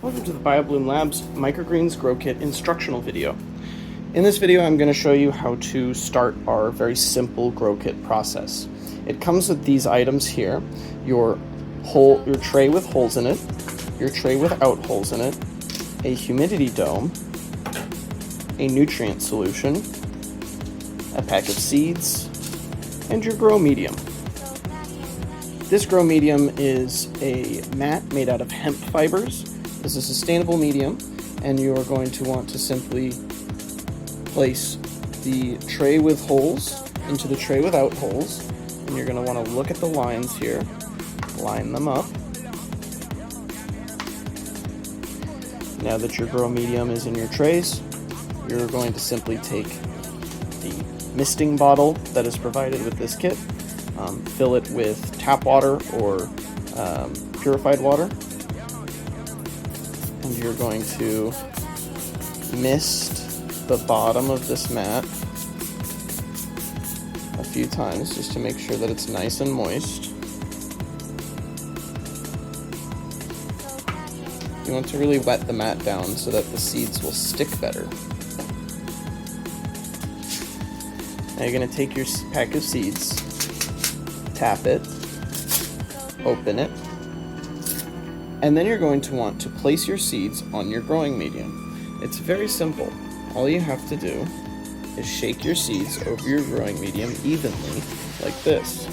Welcome to the BioBloom Labs Microgreens Grow Kit instructional video. In this video I'm going to show you how to start our very simple grow kit process. It comes with these items here: your tray with holes in it, your tray without holes in it, a humidity dome, a nutrient solution, a pack of seeds, and your grow medium. This grow medium is a mat made out of hemp fibers. This is a sustainable medium, and you are going to want to simply place the tray with holes into the tray without holes, and you're going to want to look at the lines here, line them up. Now that your grow medium is in your trays, you're going to simply take the misting bottle that is provided with this kit, fill it with tap water or purified water, and you're going to mist the bottom of this mat a few times just to make sure that it's nice and moist. You want to really wet the mat down so that the seeds will stick better. Now you're going to take your pack of seeds, tap it, open it, and then you're going to want to place your seeds on your growing medium. It's very simple. All you have to do is shake your seeds over your growing medium evenly, like this.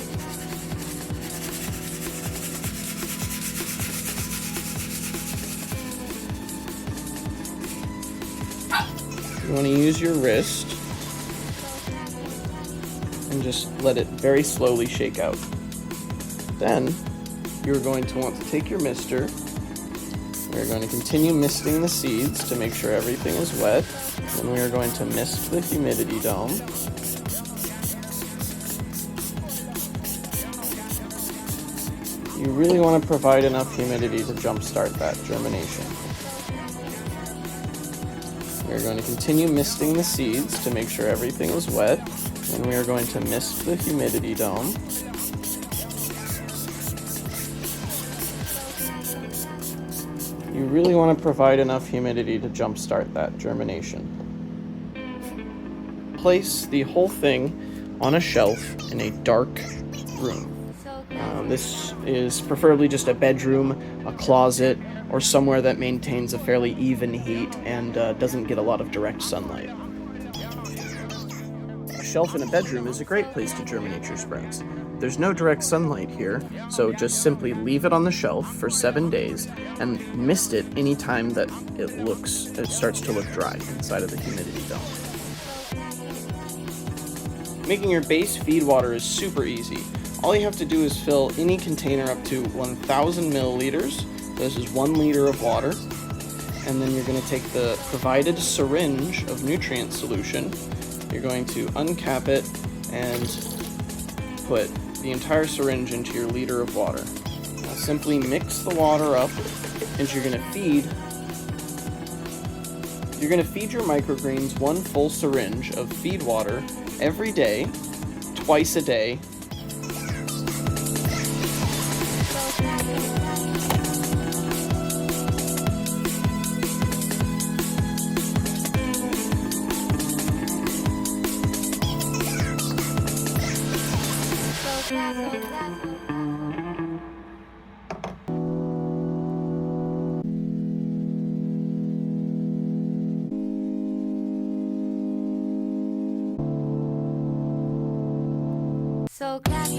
You want to use your wrist and just let it very slowly shake out. Then you're going to want to take your mister. We're going to continue misting the seeds to make sure everything is wet. Then we are going to mist the humidity dome. You really want to provide enough humidity to jumpstart that germination. We're going to continue misting the seeds to make sure everything is wet. And we are going to mist the humidity dome. You really want to provide enough humidity to jumpstart that germination. Place the whole thing on a shelf in a dark room. This is preferably just a bedroom, a closet, or somewhere that maintains a fairly even heat and doesn't get a lot of direct sunlight. A shelf in a bedroom is a great place to germinate your sprouts. There's no direct sunlight here, so just simply leave it on the shelf for 7 days and mist it anytime that it starts to look dry inside of the humidity dome. Making your base feed water is super easy. All you have to do is fill any container up to 1,000 milliliters. This is 1 liter of water. And then you're going to take the provided syringe of nutrient solution. You're going to uncap it and put the entire syringe into your liter of water. Now simply mix the water up, and you're going to feed your microgreens 1 full syringe of feed water every day, twice a day. So glad.